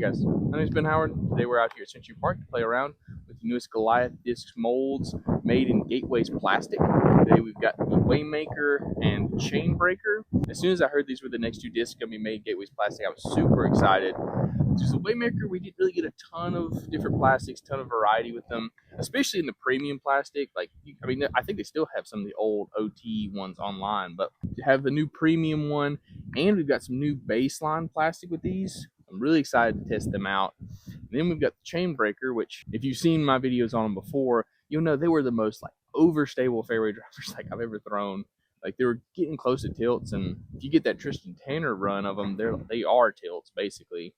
guys, my name is Ben Howard. Today we're out here at Century Park to play around with the newest Goliath disc molds made in Gateways plastic. Today we've got the Waymaker and Chainbreaker. As soon as I heard these were the next two discs going to be made in Gateways plastic, I was super excited. Just the Waymaker, we didn't really get a ton of different plastics, ton of variety with them, especially in the premium plastic. Like, I mean, I think they still have some of the old OT ones online, but to have the new premium one, and we've got some new baseline plastic with these. I'm really excited to test them out. And then we've got the Chainbreaker, which if you've seen my videos on them before, you'll know they were the most like overstable fairway drivers like I've ever thrown. Like, they were getting close to tilts, and if you get that Tristan Tanner run of them, they are tilts basically.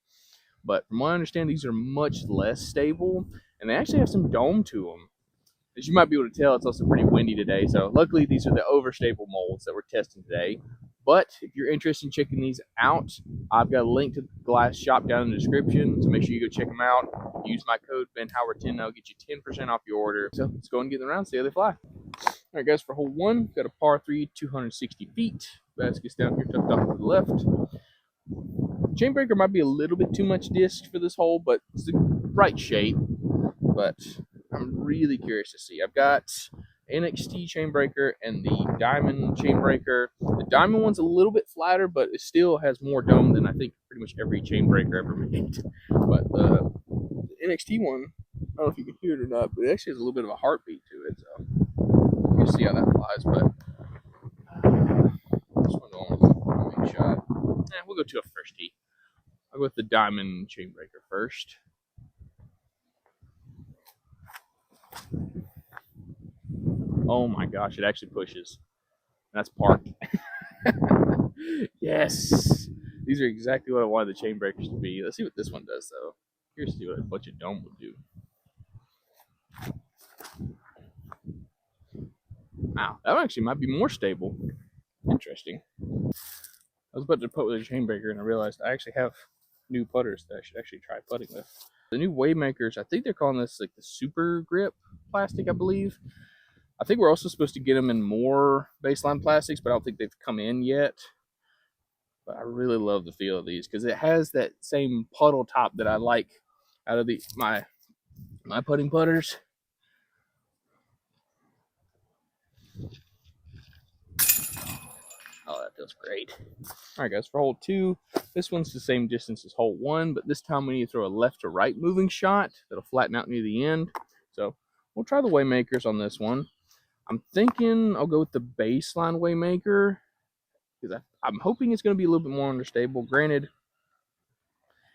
But from what I understand, these are much less stable, and they actually have some dome to them. As you might be able to tell, it's also pretty windy today, so luckily these are the overstable molds that we're testing today. But if you're interested in checking these out, I've got a link to the Goliath shop down in the description, so make sure you go check them out. Use my code BenHoward10, that'll get you 10% off your order. So let's go and get them around, see how they fly. All right, guys, for hole one, got a par 3, 260 feet. Basket's down here tucked off to the left. Chainbreaker might be a little bit too much disc for this hole, but it's the right shape. But I'm really curious to see. I've got NXT Chainbreaker and the Diamond Chainbreaker. The Diamond one's a little bit flatter, but it still has more dome than I think pretty much every Chainbreaker ever made. But the NXT one, I don't know if you can hear it or not, but it actually has a little bit of a heartbeat to it. So you'll see how that flies. But this one's almost a main shot. We'll go to a first tee. I'll go with the Diamond Chainbreaker first. Oh my gosh, it actually pushes. That's parked. Yes! These are exactly what I wanted the Chainbreakers to be. Let's see what this one does, though. Here's to see what a bunch of dome would do. Wow, that one actually might be more stable. Interesting. I was about to putt with a Chainbreaker, and I realized I actually have new putters that I should actually try putting with. The new Waymakers, I think they're calling this like the Super Grip plastic, I believe. I think we're also supposed to get them in more baseline plastics, but I don't think they've come in yet. But I really love the feel of these because it has that same puddle top that I like out of my putting putters. Oh, that feels great. All right, guys, for hole 2, this one's the same distance as hole 1, but this time we need to throw a left to right moving shot that'll flatten out near the end. So we'll try the Waymakers on this one. I'm thinking I'll go with the baseline Waymaker because I'm hoping it's going to be a little bit more understable. Granted,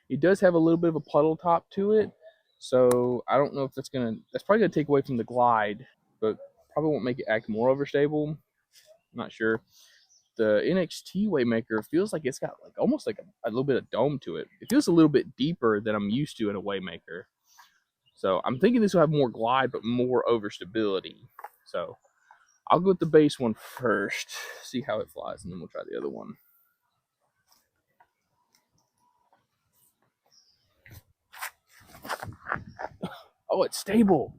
it does have a little bit of a puddle top to it, so I don't know if that's probably going to take away from the glide, but probably won't make it act more overstable. I'm not sure. The NXT Waymaker feels like it's got like almost like a little bit of dome to it. It feels a little bit deeper than I'm used to in a Waymaker. So I'm thinking this will have more glide, but more overstability. So I'll go with the base one first, see how it flies, and then we'll try the other one. Oh, it's stable.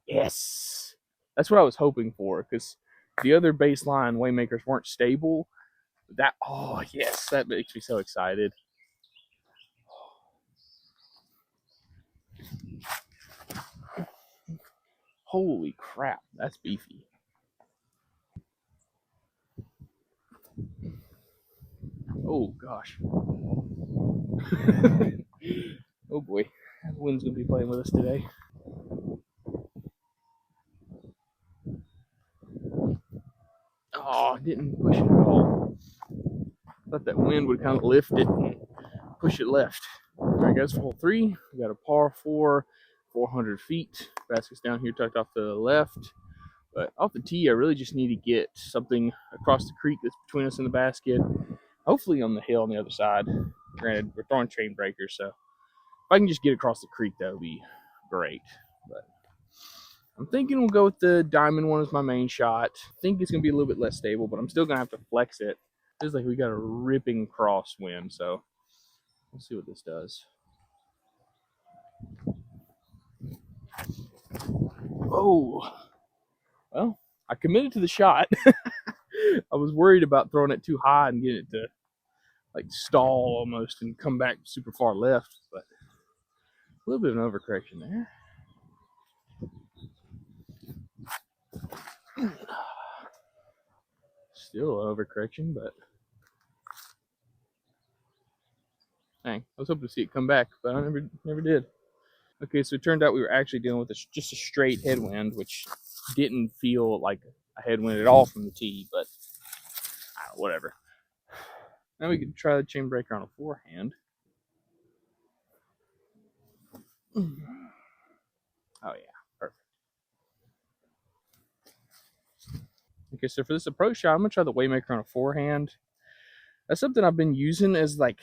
Yes. That's what I was hoping for, because the other baseline Waymakers weren't stable. Oh yes, that makes me so excited. Holy crap, that's beefy. Oh gosh. Oh boy, the wind's gonna be playing with us today. Oh, didn't push it at all. Thought that wind would kind of lift it and push it left. All right, guys, for hole 3, we got a par 4, 400 feet. Basket's down here tucked off to the left. But off the tee, I really just need to get something across the creek that's between us and the basket. Hopefully on the hill on the other side. Granted, we're throwing Chainbreakers, so if I can just get across the creek, that would be great. But I'm thinking we'll go with the Diamond one as my main shot. I think it's going to be a little bit less stable, but I'm still going to have to flex it. Feels like we got a ripping crosswind, so we'll see what this does. Oh, well, I committed to the shot. I was worried about throwing it too high and getting it to like stall almost and come back super far left, but a little bit of an overcorrection there. Still an overcorrection, but dang, I was hoping to see it come back, but I never did. Okay, so it turned out we were actually dealing with just a straight headwind, which didn't feel like a headwind at all from the tee, but whatever. Now we can try the chain breaker on a forehand. Oh yeah, perfect. Okay, so for this approach shot, I'm gonna try the Waymaker on a forehand. That's something I've been using as like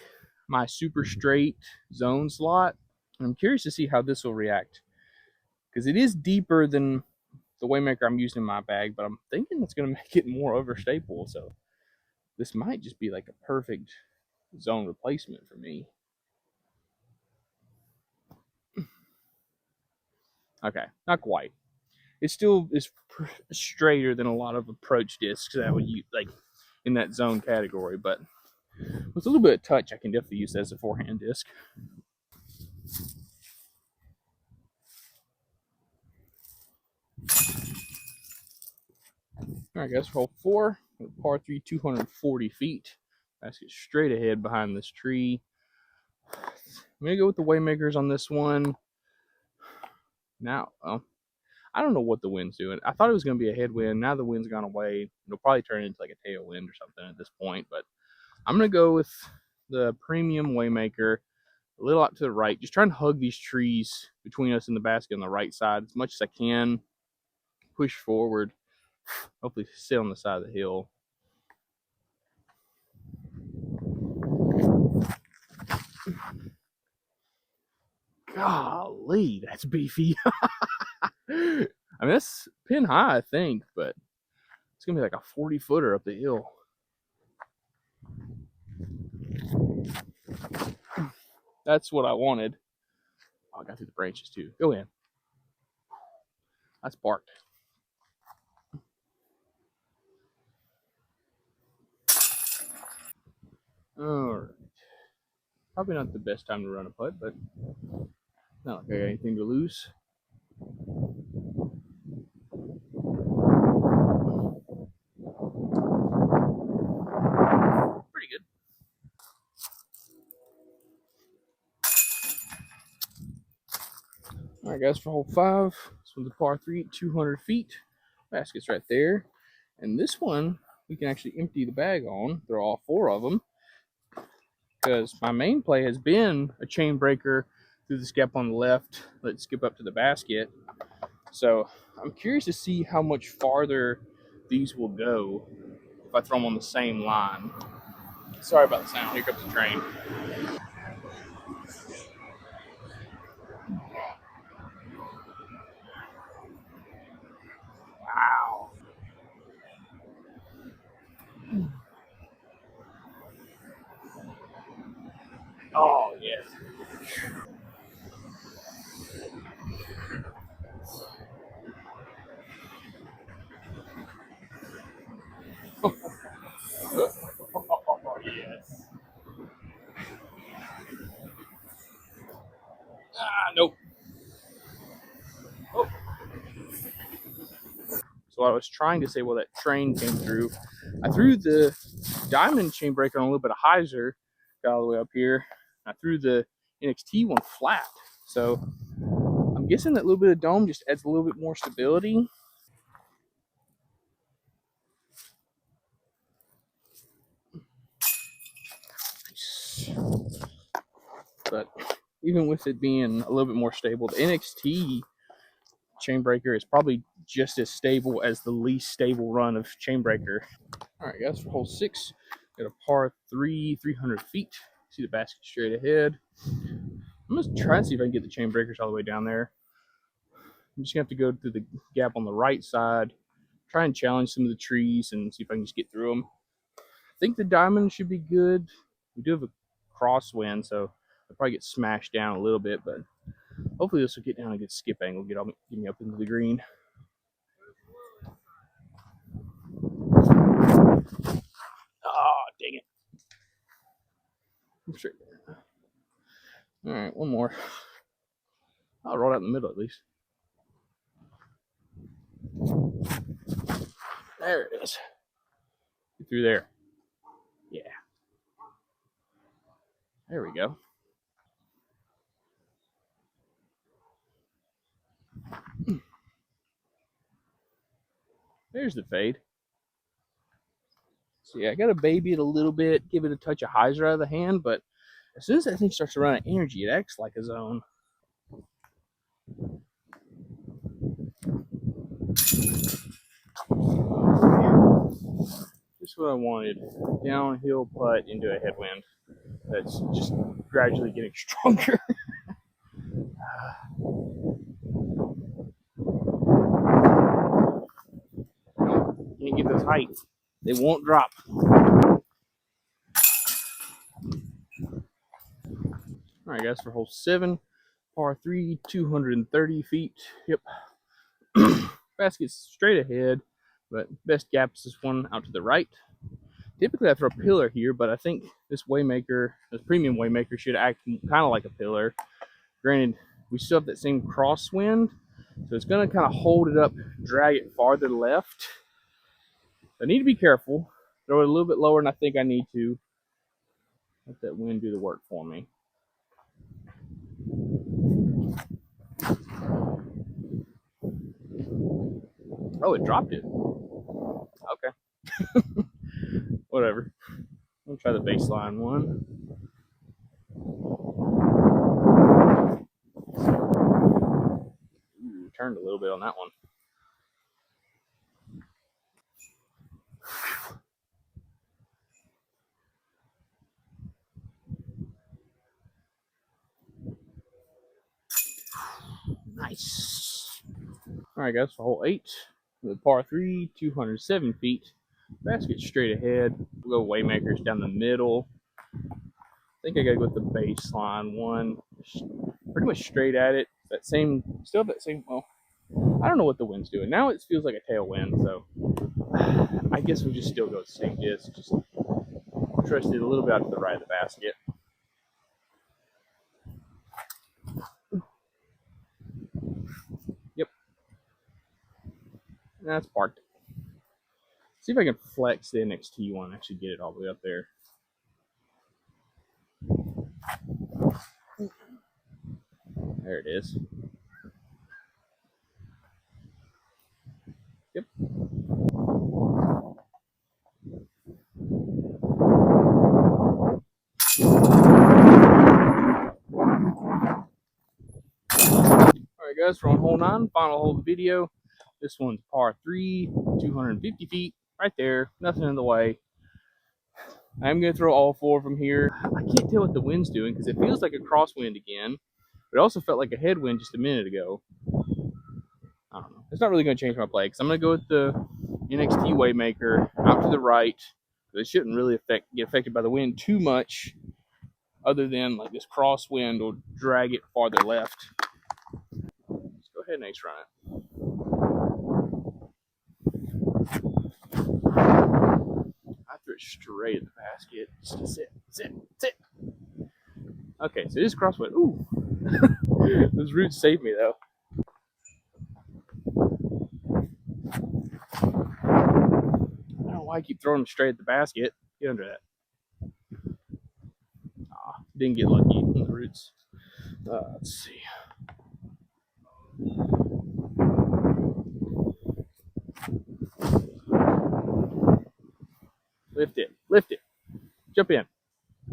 my super straight zone slot. And I'm curious to see how this will react, because it is deeper than the Waymaker I'm using in my bag, but I'm thinking it's gonna make it more overstable. So this might just be like a perfect zone replacement for me. Okay, not quite. It still is straighter than a lot of approach discs that would use like in that zone category, but with a little bit of touch, I can definitely use that as a forehand disc. All right, guys, for hole 4, par 3, 240 feet. Basket straight ahead behind this tree. I'm gonna go with the Waymakers on this one. Now, I don't know what the wind's doing. I thought it was gonna be a headwind. Now the wind's gone away. It'll probably turn into like a tailwind or something at this point. But I'm gonna go with the premium Waymaker. A little out to the right. Just trying to hug these trees between us and the basket on the right side as much as I can. Push forward. Hopefully sit on the side of the hill. Golly, that's beefy. I mean, that's pin high, I think, but it's gonna be like a 40-footer up the hill. That's what I wanted. Oh, I got through the branches too. Go in. That's barked. All right. Probably not the best time to run a putt, but not like I got anything to lose. Pretty good. All right, guys, for hole 5, this one's a par 3, 200 feet. Basket's right there. And this one, we can actually empty the bag on. Throw all 4 of them. Because my main play has been a chain breaker through the skip on the left. Let's skip up to the basket. So I'm curious to see how much farther these will go if I throw them on the same line. Sorry about the sound. Here comes the train. Wow. Oh, yes. Oh, yes. Nope. Oh. So I was trying to say, well, that train came through. I threw the diamond chain breaker on a little bit of hyzer, got all the way up here. I threw the NXT one flat. So I'm guessing that little bit of dome just adds a little bit more stability. But even with it being a little bit more stable, the NXT Chainbreaker is probably just as stable as the least stable run of Chainbreaker. All right, guys, for hole 6, got a par 3, 300 feet. See the basket straight ahead. I'm going to try and see if I can get the Chainbreakers all the way down there. I'm just going to have to go through the gap on the right side, try and challenge some of the trees and see if I can just get through them. I think the diamond should be good. We do have a crosswind, so I'll probably get smashed down a little bit, but hopefully this will get down a good skip angle, get me up into the green. Oh, dang it. Straight. All right, one more. I'll roll out in the middle at least. There it is. Get through there. Yeah. There we go. There's the fade. So yeah, I gotta baby it a little bit, give it a touch of hyzer out of the hand, but as soon as that thing starts to run out of energy, it acts like a zone. Just what I wanted. Downhill putt into a headwind that's just gradually getting stronger. Can't get those heights. They won't drop. All right, guys, for hole 7, par 3, 230 feet. Yep. Basket's straight ahead, but best gap is this one out to the right. Typically I throw a pillar here, but I think this Waymaker, this premium Waymaker, should act kind of like a pillar. Granted, we still have that same crosswind, so it's going to kind of hold it up, drag it farther left. I need to be careful. Throw it a little bit lower than I think I need to. Let that wind do the work for me. Oh, it dropped it. Okay. Whatever. I'll try the baseline one. Ooh, turned a little bit on that one. Nice. All right, guys, for hole 8, the par 3, 207 feet. Basket straight ahead. We'll go Waymakers down the middle. I think I gotta go with the baseline one. Pretty much straight at it. That same, still that same, well, I don't know what the wind's doing. Now it feels like a tailwind, so I guess we just still go with the same disc. Just trust it a little bit out to the right of the basket. Yep. That's parked. See if I can flex the NXT one and actually get it all the way up there. There it is. Yep. Alright guys, we're on hole 9, final hole of the video. This one's par 3, 250 feet, right there, nothing in the way. I'm going to throw all 4 from here. I can't tell what the wind's doing because it feels like a crosswind again, but it also felt like a headwind just a minute ago. I don't know. It's not really going to change my play because I'm going to go with the NXT Waymaker out to the right. It shouldn't really get affected by the wind too much, other than like this crosswind will drag it farther left. Let's go ahead and ace run it. I threw it straight at the basket. Just sit. Okay, so this crosswind. Ooh, those roots saved me though. I don't know why I keep throwing them straight at the basket. Get under that. Didn't get lucky in the roots. Let's see. Lift it. Jump in.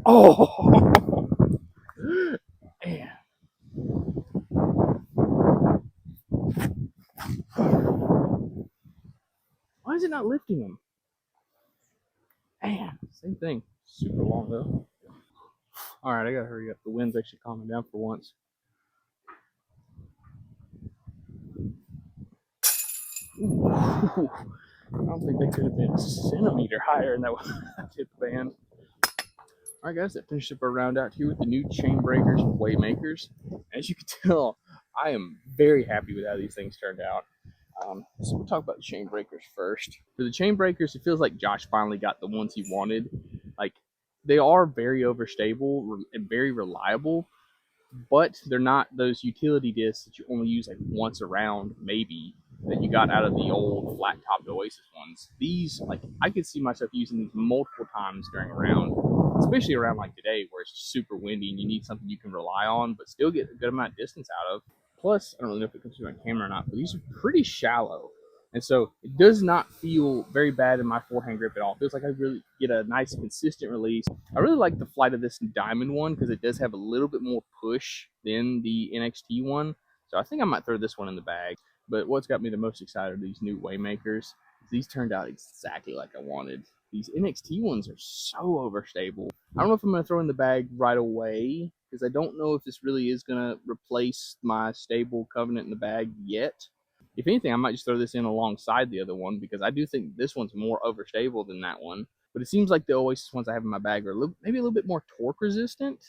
Oh, man. Why is it not lifting them? Man, same thing. Super long though. All right, I gotta hurry up. The wind's actually calming down for once. Ooh. I don't think they could have been a centimeter higher, and that would have hit the band. All right, guys, that finished up our round out here with the new Chainbreakers Waymakers. As you can tell, I am very happy with how these things turned out. So we'll talk about the Chainbreakers first. For the Chainbreakers, it feels like Josh finally got the ones he wanted. Like, they are very overstable and very reliable, but they're not those utility discs that you only use like once around, maybe, that you got out of the old flat topped Oasis ones. These, like, I could see myself using these multiple times during a round, especially around like today where it's super windy and you need something you can rely on but still get a good amount of distance out of. Plus, I don't really know if it comes through on camera or not, but these are pretty shallow. And so it does not feel very bad in my forehand grip at all. It feels like I really get a nice consistent release. I really like the flight of this diamond one because it does have a little bit more push than the NXT one. So I think I might throw this one in the bag. But what's got me the most excited are these new Waymakers. These turned out exactly like I wanted. These NXT ones are so overstable. I don't know if I'm going to throw in the bag right away because I don't know if this really is going to replace my stable Covenant in the bag yet. If anything, I might just throw this in alongside the other one because I do think this one's more overstable than that one. But it seems like the Oasis ones I have in my bag are maybe a little bit more torque resistant,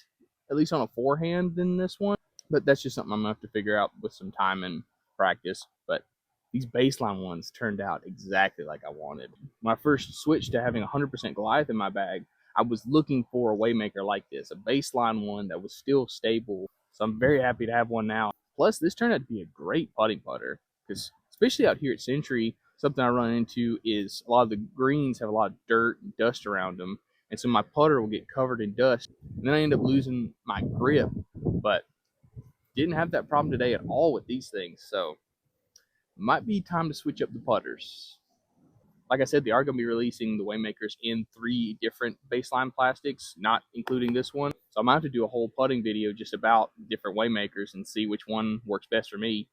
at least on a forehand, than this one. But that's just something I'm going to have to figure out with some time and practice. But these baseline ones turned out exactly like I wanted. When I first switched to having 100% Goliath in my bag, I was looking for a Waymaker like this, a baseline one that was still stable. So I'm very happy to have one now. Plus, this turned out to be a great putting putter because, especially out here at Century, something I run into is a lot of the greens have a lot of dirt and dust around them. And so my putter will get covered in dust. And then I end up losing my grip. But didn't have that problem today at all with these things. So might be time to switch up the putters. Like I said, they are going to be releasing the Waymakers in 3 different baseline plastics, not including this one. So I might have to do a whole putting video just about different Waymakers and see which one works best for me.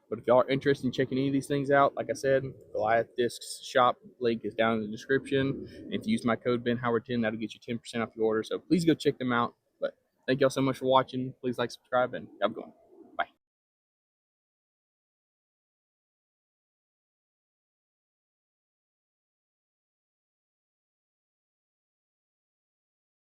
But if y'all are interested in checking any of these things out, like I said, Goliath Discs shop link is down in the description. And if you use my code BenHoward10, that'll get you 10% off your order. So please go check them out. But thank y'all so much for watching. Please like, subscribe, and have a good one.